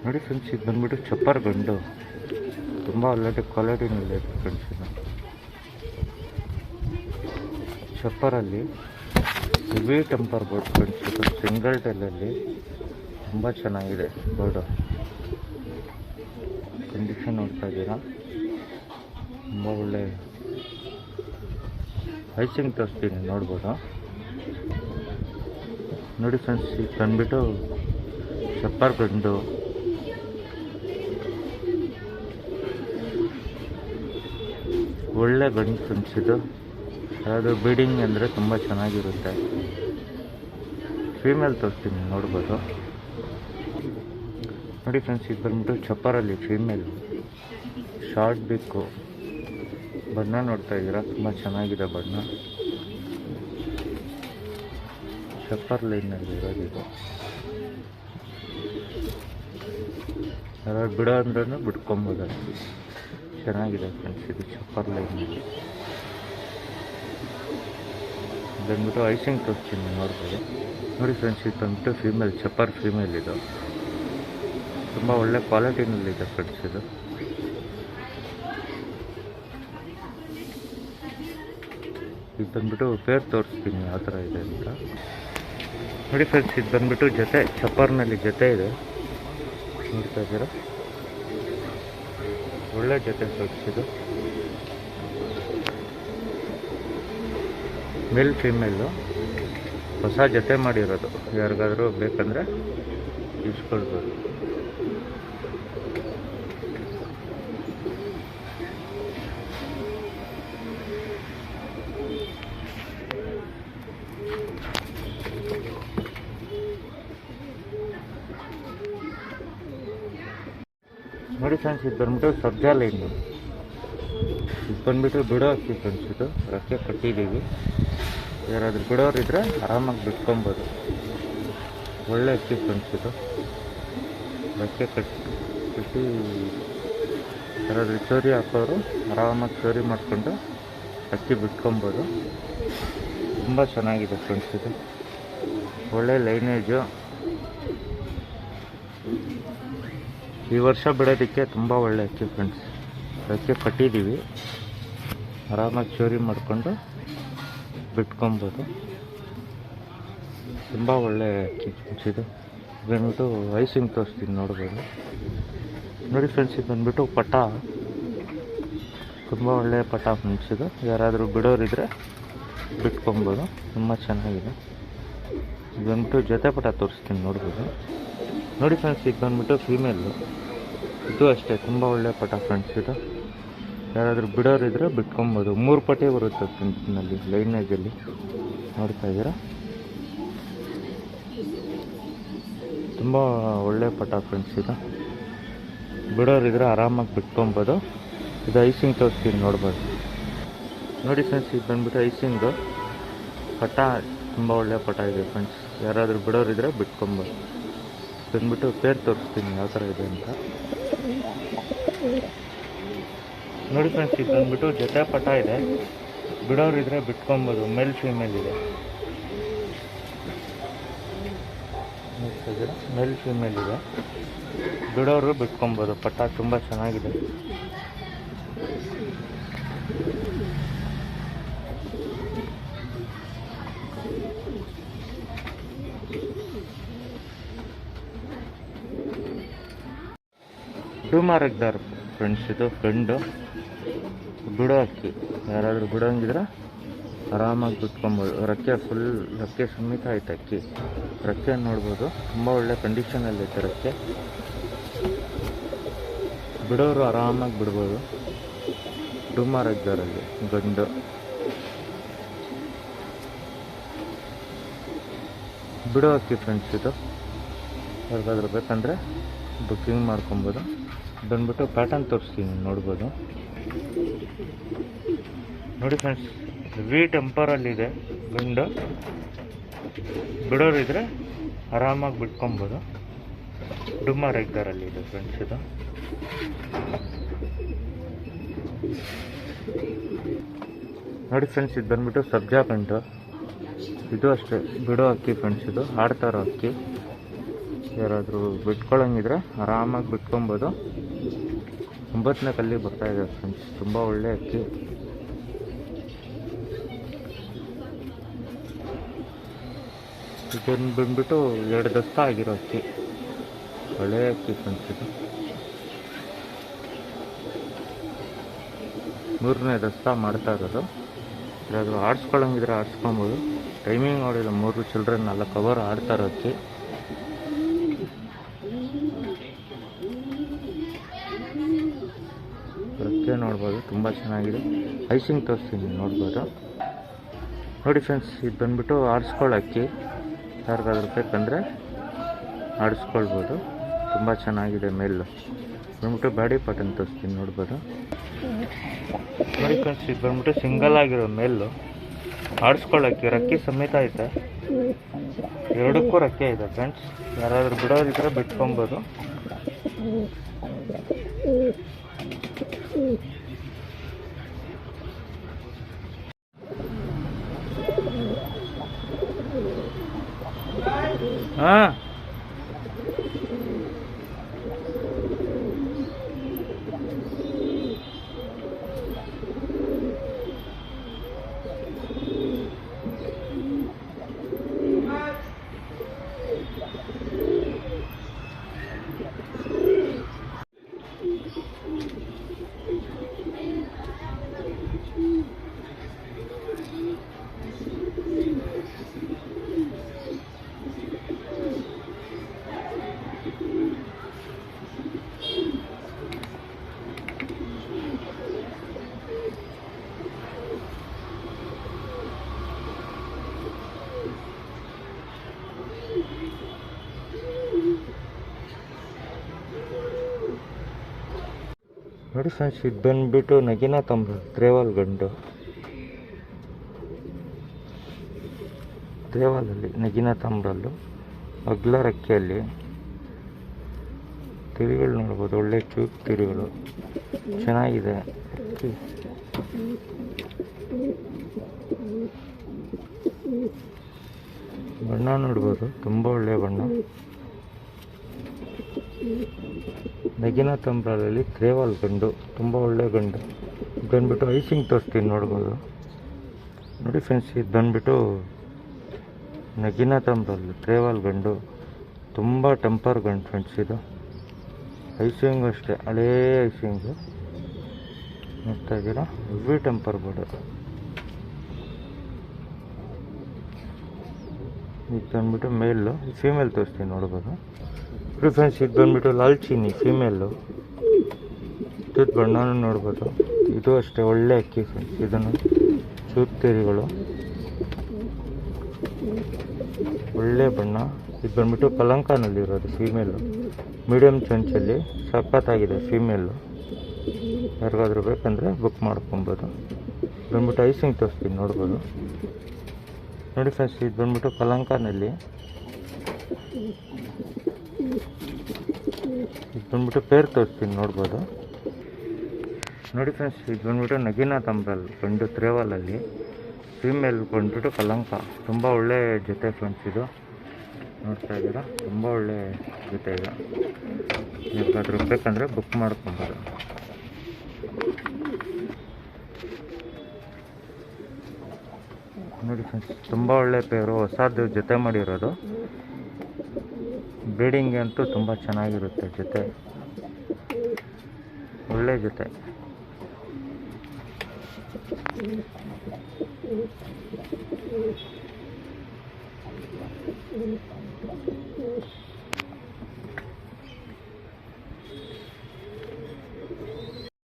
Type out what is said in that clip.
ನೋಡಿ ಫ್ರೆಂಡ್ಸ್, ಇದು ಬಂದ್ಬಿಟ್ಟು ಚಪ್ಪರ್ ಗಂಡು. ತುಂಬ ಒಳ್ಳೆ ಕ್ವಾಲಿಟಿನಲ್ಲಿದೆ ಫ್ರೆಂಡ್ಸ್. ಇದು ಚಪ್ಪರಲ್ಲಿ ಹೆವಿ ಟೆಂಪರ್ ಬೋರ್ಡ್ ಫ್ರೆಂಡ್ಸ್. ಇದು ಸಿಂಗಲ್ ಟೈಲಲ್ಲಿ ತುಂಬ ಚೆನ್ನಾಗಿದೆ ಬೋರ್ಡು. ಕಂಡೀಷನ್ ನೋಡ್ತಾ ಇದ್ದೀರಾ, ತುಂಬ ಒಳ್ಳೆ ಐಸಿಂಗ್ ತೋರಿಸ್ತೀನಿ ನೋಡ್ಬೋದು. ನೋಡಿ ಫ್ರೆಂಡ್ಸ್, ಇದು ಬಂದ್ಬಿಟ್ಟು ಚಪ್ಪರ್ ಗಂಡು. ಒಳ್ಳೆ ಗಂಡು ಫ್ರೆಂಡ್ಸ್. ಇದು ಯಾವುದು ಬೀಡಿಂಗ್ ಅಂದರೆ ತುಂಬ ಚೆನ್ನಾಗಿರುತ್ತೆ. ಫೀಮೇಲ್ ತೋರಿಸ್ತೀನಿ ನೋಡ್ಬೋದು. ನೋಡಿ ಫ್ರೆಂಡ್ಸ್, ಇದು ಬಂದ್ಬಿಟ್ಟು ಚಪ್ಪರಲ್ಲಿ ಫೀಮೇಲ್, ಶಾರ್ಟ್ ಬಿಕ್ಕು. ಬಣ್ಣ ನೋಡ್ತಾ ಇದ್ದೀರಾ, ತುಂಬ ಚೆನ್ನಾಗಿದೆ ಬಣ್ಣ. ಚಪ್ಪರ್ ಲೈನಲ್ಲಿ ಇರೋದಿದು. ಯಾರು ಬಿಡೋ ಅಂದ್ರೂ ಬಿಟ್ಕೊಬೋದು. ಚೆನ್ನಾಗಿದೆ ಫ್ರೆಂಡ್ಸ್ ಇದು ಚಪ್ಪರ್ ಲೈನಲ್ಲಿ. ಬಂದ್ಬಿಟ್ಟು ಐಸಿಂಗ್ ತೋರಿಸ್ತೀನಿ ನೋಡ್ಬೋದು. ನೋಡಿ ಫ್ರೆಂಡ್ಸ್, ಇದು ಬಂದ್ಬಿಟ್ಟು ಫೀಮೇಲ್, ಚಪ್ಪರ್ ಫೀಮೇಲ್. ಇದು ತುಂಬ ಒಳ್ಳೆ ಕ್ವಾಲಿಟಿನಲ್ಲಿದೆ ಫ್ರೆಂಡ್ಸ್. ಇದು ಬಂದ್ಬಿಟ್ಟು ಪೇರ್ ತೋರಿಸ್ತೀನಿ ಯಾವ ಥರ ಇದೆ ಅಂತ. ನೋಡಿ ಫ್ರೆಂಡ್ಸ್, ಇದು ಬಂದ್ಬಿಟ್ಟು ಜೊತೆ, ಚಪ್ಪರ್ನಲ್ಲಿ ಜೊತೆ ಇದೆ ನೋಡ್ತಾ ಇದ್ದೀರಾ. ಒಳ್ಳೆ ಜೊತೆ ಫ್ರೆಂಡ್ಸ್. ಇದು ಮೇಲ್ ಫೀಮೇಲು, ಹೊಸ ಜೊತೆ ಮಾಡಿರೋದು. ಯಾರಿಗಾದರೂ ಬೇಕಂದರೆ ಇಸ್ಕೊಳ್ಬೋದು. ನೋಡಿ ಫ್ರೆಂಡ್ಸ್, ಇದು ಬಂದ್ಬಿಟ್ಟು ಸಬ್ಜಾ ಲೈನು. ಇದು ಬಂದ್ಬಿಟ್ಟು ಬಿಡೋ ಅಕ್ಕಿ ಫ್ರೆಂಡ್ಸ್. ಇದು ರೆಕ್ಕೆ ಕಟ್ಟಿದ್ದೀವಿ. ಯಾರಾದರೂ ಬಿಡೋರಿದ್ರೆ ಆರಾಮಾಗಿ ಬಿಟ್ಕೊಬೋದು. ಒಳ್ಳೆ ಅಕ್ಕಿ ಫ್ರೆಂಡ್ಸ್. ಇದು ರೆಕ್ಕೆ ಕಟ್ಟಿ ಯಾರಾದರೂ ಚೋರಿ ಹಾಕೋರು ಆರಾಮಾಗಿ ಚೋರಿ ಮಾಡಿಕೊಂಡು ಅಕ್ಕಿ ಬಿಟ್ಕೊಬೋದು. ತುಂಬ ಚೆನ್ನಾಗಿದೆ ಫ್ರೆಂಡ್ಸ್. ಇದು ಒಳ್ಳೆ ಲೈನೇಜು. ಈ ವರ್ಷ ಬಿಡೋದಕ್ಕೆ ತುಂಬ ಒಳ್ಳೆ ಅಕ್ಕಿ ಫ್ರೆಂಡ್ಸ್. ರೆಕ್ಕೆ ಕಟ್ಟಿದ್ದೀವಿ, ಆರಾಮಾಗಿ ಚೋರಿ ಮಾಡಿಕೊಂಡು ಬಿಟ್ಕೊಬೋದು. ತುಂಬ ಒಳ್ಳೆ ಅಕ್ಕಿ ಫ್ರೆಂಡ್ಸ್. ಇದು ಬಂದ್ಬಿಟ್ಟು ಐಸಿಂಗ್ ತೋರಿಸ್ತೀನಿ ನೋಡ್ಬೋದು. ನೋಡಿ ಫ್ರೆಂಡ್ಸ್, ಇದು ಬಂದ್ಬಿಟ್ಟು ಪಟ. ತುಂಬ ಒಳ್ಳೆಯ ಪಟ ಫ್ರೆಂಡ್ಸ್. ಇದು ಯಾರಾದರೂ ಬಿಡೋರಿದ್ರೆ ಬಿಟ್ಕೊಬೋದು. ತುಂಬ ಚೆನ್ನಾಗಿದೆ. ಇದು ಬಂದ್ಬಿಟ್ಟು ಜೊತೆ ಪಟ ತೋರಿಸ್ತೀನಿ ನೋಡ್ಬೋದು. ನೋಡಿ ಫ್ರೆಂಡ್ಸ್, ಇದು ಬಂದ್ಬಿಟ್ಟು ಫೀಮೇಲು. ಇದು ಅಷ್ಟೇ ತುಂಬ ಒಳ್ಳೆಯ ಪಟ ಫ್ರೆಂಡ್ಸ್. ಇದು ಯಾರಾದರೂ ಬಿಡೋರಿದ್ರೆ ಬಿಟ್ಕೊಬೋದು. 3 ಪಟಿ ಬರುತ್ತೆ ಫ್ರೆಂಡ್ಸ್ನಲ್ಲಿ ಲೈನೇಜಲ್ಲಿ ನೋಡ್ತಾ ಇದ್ದೀರಾ. ತುಂಬ ಒಳ್ಳೆಯ ಪಟ ಫ್ರೆಂಡ್ಸ್. ಇದು ಬಿಡೋರಿದ್ರೆ ಆರಾಮಾಗಿ ಬಿಟ್ಕೊಬೋದು. ಇದು ಐಸಿಂಗ್ ತೋರಿಸ್ತೀನಿ ನೋಡ್ಬೋದು. ನೋಡಿ ಫ್ರೆಂಡ್ಸ್, ಇದು ಬಂದ್ಬಿಟ್ಟು ಐಸಿಂಗು ಪಟ. ತುಂಬ ಒಳ್ಳೆಯ ಪಟ ಇದೆ ಫ್ರೆಂಡ್ಸ್. ಯಾರಾದರೂ ಬಿಡೋರಿದ್ರೆ ಬಿಟ್ಕೊಬೋದು. ಬಂದ್ಬಿಟ್ಟು ಪೇರ್ ತೋರಿಸ್ತೀನಿ ಯಾವ ಥರ ಇದೆ ಅಂತ. ನೋಡಿ ಫ್ರೆಂಡ್ಸ್, ಇದು ಬಂದ್ಬಿಟ್ಟು ಜೊತೆ ಪಟ ಇದೆ. ಬಿಡೋರಿದ್ರೆ ಬಿಟ್ಕೊಬೋದು. ಮೇಲ್ ಫೀಮೇಲ್ ಇದೆ. ಮೇಲ್ ಫೀಮೇಲ್ ಇದೆ. ಬಿಡೋರು ಬಿಟ್ಕೊಬೋದು. ಪಟ ತುಂಬ ಚೆನ್ನಾಗಿದೆ. ಡೂಮಾರಕ್ದಾರ್ ಫ್ರೆಂಡ್ಸ್. ಇದು ಗಂಡು ಬಿಡೋ ಅಕ್ಕಿ. ಯಾರಾದರೂ ಬಿಡೋಂಗಿದ್ರೆ ಆರಾಮಾಗಿ ಬಿಟ್ಕೊಬೋದು. ರೆಕ್ಕೆ ಫುಲ್, ರೆಕ್ಕೆ ಸಮೇತ ಆಯ್ತು ಅಕ್ಕಿ. ರೆಕ್ಕೆ ನೋಡ್ಬೋದು, ತುಂಬ ಒಳ್ಳೆ ಕಂಡೀಷನಲ್ಲೈತೆ ರೆಕ್ಕೆ. ಬಿಡೋರು ಆರಾಮಾಗಿ ಬಿಡ್ಬೋದು. ಡೂಮಾರಕ್ದಾರಲ್ಲಿ ಗಂಡು. ಬಿಡೋ ಅಕ್ಕಿ ಫ್ರೆಂಡ್ಸ್. ಇದು ಯಾರಿಗಾದ್ರೂ ಬೇಕಂದರೆ ಬುಕ್ಕಿಂಗ್ ಮಾಡ್ಕೊಬೋದು. ಬಂದ್ಬಿಟ್ಟು ಪ್ಯಾಟರ್ನ್ ತೋರಿಸ್ತೀನಿ ನೋಡ್ಬೋದು. ನೋಡಿ ಫ್ರೆಂಡ್ಸ್, ವಿ ಟೆಂಪರಲ್ಲಿದೆ ಗಂಡು. ಬಿಡೋರಿದ್ರೆ ಆರಾಮಾಗಿ ಬಿಟ್ಕೊಬೋದು. ಡೂಮಾರಕ್ದಾರಲ್ಲಿದೆ ಫ್ರೆಂಡ್ಸ್. ಇದು ನೋಡಿ ಫ್ರೆಂಡ್ಸ್, ಇದು ಬಂದ್ಬಿಟ್ಟು ಸಬ್ಜಾ ಗಂಡು. ಇದು ಅಷ್ಟೇ ಬಿಡೋ ಅಕ್ಕಿ ಫ್ರೆಂಡ್ಸ್. ಇದು ಆಡ್ತಾರೋ ಅಕ್ಕಿ. ಯಾರಾದರೂ ಬಿಟ್ಕೊಳ್ಳೋಂಗಿದ್ರೆ ಆರಾಮಾಗಿ ಬಿಟ್ಕೊಬೋದು. 9ನೇ ಕಲ್ಲಿಗೆ ಬರ್ತಾಯಿದೆ ಫ್ರೆಂಡ್ಸ್. ತುಂಬ ಒಳ್ಳೆ ಅಕ್ಕಿ. ಇದನ್ನು ಬಂದ್ಬಿಟ್ಟು 2 ದಸ್ತ ಆಗಿರೋ ಅಕ್ಕಿ, ಒಳ್ಳೆ ಅಕ್ಕಿ ಫ್ರೆಂಡ್ಸ್. ಇದು 3ನೇ ದಸ್ತ ಮಾಡ್ತಾ ಇರೋದು. ಯಾರಾದರೂ ಆಡಿಸ್ಕೊಳ್ಳೋಂಗಿದ್ರೆ ಆಡಿಸ್ಕೊಬೋದು. ಟೈಮಿಂಗ್ ನೋಡಿಲ್ಲ, 3 ಚಿಲ್ಡ್ರನ್ 4 ಅವರ್ ಆಡ್ತಾ ಇರೋ ಅಕ್ಕಿ. ಅಕ್ಕಿ ನೋಡ್ಬೋದು, ತುಂಬ ಚೆನ್ನಾಗಿದೆ. ಐಸಿಂಗ್ ತೋರಿಸ್ತೀನಿ, ನೋಡ್ಬೋದು. ನೋಡಿ ಫ್ರೆಂಡ್ಸ್, ಇದು ಬಂದ್ಬಿಟ್ಟು ಆಡಿಸ್ಕೊಳ್ಳೋ ಅಕ್ಕಿ. ಯಾರಿಗಾದ್ರೂ ಬೇಕಂದರೆ ಆಡಿಸ್ಕೊಳ್ಬೋದು. ತುಂಬ ಚೆನ್ನಾಗಿದೆ ಮೇಲು. ಬಂದ್ಬಿಟ್ಟು ಬಾಡಿ ಪಾರ್ಟನ್ನು ತೋರಿಸ್ತೀನಿ, ನೋಡ್ಬೋದು. ನೋಡಿ ಫ್ರೆಂಡ್ಸ್, ಇದು ಬಂದ್ಬಿಟ್ಟು ಸಿಂಗಲ್ ಆಗಿರೋ ಮೇಲು ಆಡಿಸ್ಕೊಳ್ಳೋಕ್ಕೆ ರಕ್ಕಿ ಸಮೇತ ಐತೆ. 2ಕ್ಕೂ ರಕ್ಕೆ ಇದೆ ಫ್ರೆಂಡ್ಸ್. ಯಾರಾದರೂ ಬಿಡೋರಿದ್ರೆ ಬಿಟ್ಕೊಬೋದು. ಹಾಂ, ನೋಡಿ ಫ್ರೆಂಡ್ಸ್, ಇದು ಬಂದ್ಬಿಟ್ಟು ನಗಿನ ತಂಬ್ರ ತ್ರೇವಾಲ್ ಗಂಡು. ತ್ರೇವಾಲಲ್ಲಿ ನಗಿನ ತಂಬ್ರಲ್ಲು ಅಗ್ಲ ರಕ್ಕೆಯಲ್ಲಿ ತಿರುಗಳು ನೋಡ್ಬೋದು. ಒಳ್ಳೆ ಚೂಪ್ ತಿರುಗಳು, ಚೆನ್ನಾಗಿದೆ. ಬಣ್ಣ ನೋಡ್ಬೋದು, ತುಂಬ ಒಳ್ಳೆಯ ಬಣ್ಣ. ನಗಿನ ತಂಬ್ರಲ್ಲಿ ತ್ರೇವಾಲ್ ಗಂಡು, ತುಂಬ ಒಳ್ಳೆ ಗಂಡು. ಬಂದ್ಬಿಟ್ಟು ಐಸಿಂಗ್ ತೋರಿಸ್ತೀನಿ, ನೋಡ್ಬೋದು. ನೋಡಿ ಫ್ರೆಂಡ್ಸ್, ಇದು ಬಂದ್ಬಿಟ್ಟು ನಗಿನ ತಂಬ್ರಲ್ಲಿ ತ್ರೇವಾಲ್ ಗಂಡು, ತುಂಬ ಟೆಂಪರ್ ಗಂಡು ಫ್ರೆಂಡ್ಸ್. ಇದು ಐಸಿಂಗು ಅಷ್ಟೇ, ಹಳೇ ಐಸಿಂಗು ನೋಡ್ತಾ ಇದ್ದೀರಾ. Heavy temper board. ಇದು ಬಂದ್ಬಿಟ್ಟು ಮೇಲು. ಫೀಮೇಲ್ ತೋರಿಸ್ತೀನಿ, ನೋಡ್ಬೋದು. ಫ್ರೆಂಡ್ಸ್, ಇದು ಬಂದ್ಬಿಟ್ಟು ಲಾಲ್ ಚೀನಿ ಫೀಮೇಲು. ಇದ್ರ ಬಣ್ಣನೂ ನೋಡ್ಬೋದು. ಇದು ಅಷ್ಟೇ ಒಳ್ಳೆ ಅಕ್ಕಿ ಫ್ರೆಂಡ್ಸ್. ಇದನ್ನು ಚೂತ್ತೇರಿಗಳು, ಒಳ್ಳೆ ಬಣ್ಣ. ಇದು ಬಂದ್ಬಿಟ್ಟು ಕಲಂಕಾನಲ್ಲಿರೋದು ಫೀಮೇಲು. ಮೀಡಿಯಮ್ ಚೊಂಚಲ್ಲಿ ಸಖತ್ತಾಗಿದೆ ಫೀಮೇಲು. ಯಾರಿಗಾದ್ರೂ ಬೇಕಂದರೆ ಬುಕ್ ಮಾಡ್ಕೊಬೋದು. ಬಂದ್ಬಿಟ್ಟು ಐಸಿಂಗ್ ತೋರಿಸ್ತೀನಿ, ನೋಡ್ಬೋದು. ನೋಡಿ ಫ್ರೆಂಡ್ಸ್, ಇದು ಬಂದ್ಬಿಟ್ಟು ಕಲಂಕಾನಲ್ಲಿ. ಇದು ಬಂದ್ಬಿಟ್ಟು ಪೇರ್ ತೋರಿಸ್ತೀನಿ, ನೋಡ್ಬೋದು. ನೋಡಿ ಫ್ರೆಂಡ್ಸ್, ಇದು ಬಂದ್ಬಿಟ್ಟು ನಗಿನ ತಂಬ್ರಲ್ ಗಂಡು ತ್ರೇವಾಲಲ್ಲಿ. ಫೀಮೇಲ್ ಬಂದ್ಬಿಟ್ಟು ಕಲಂಕ. ತುಂಬ ಒಳ್ಳೆ ಜೊತೆ ಫ್ರೆಂಡ್ಸ್. ಇದು ನೋಡ್ತಾ ಇದ್ದೀರಾ, ತುಂಬ ಒಳ್ಳೆ ಜೊತೆ. ಇದು ಯಾರಿಗಾದ್ರೂ ಬೇಕಂದರೆ ಬುಕ್ ಮಾಡ್ಕೊಬೋದು. ನೋಡಿ ಫ್ರೆಂಡ್ಸ್, ತುಂಬ ಒಳ್ಳೆ ಪೇರು. ಹೊಸದು ಜೊತೆ ಮಾಡಿರೋದು. ಬ್ರೀಡಿಂಗ್ ಅಂತೂ ತುಂಬ ಚೆನ್ನಾಗಿರುತ್ತೆ ಜೊತೆ, ಒಳ್ಳೆ ಜೊತೆ.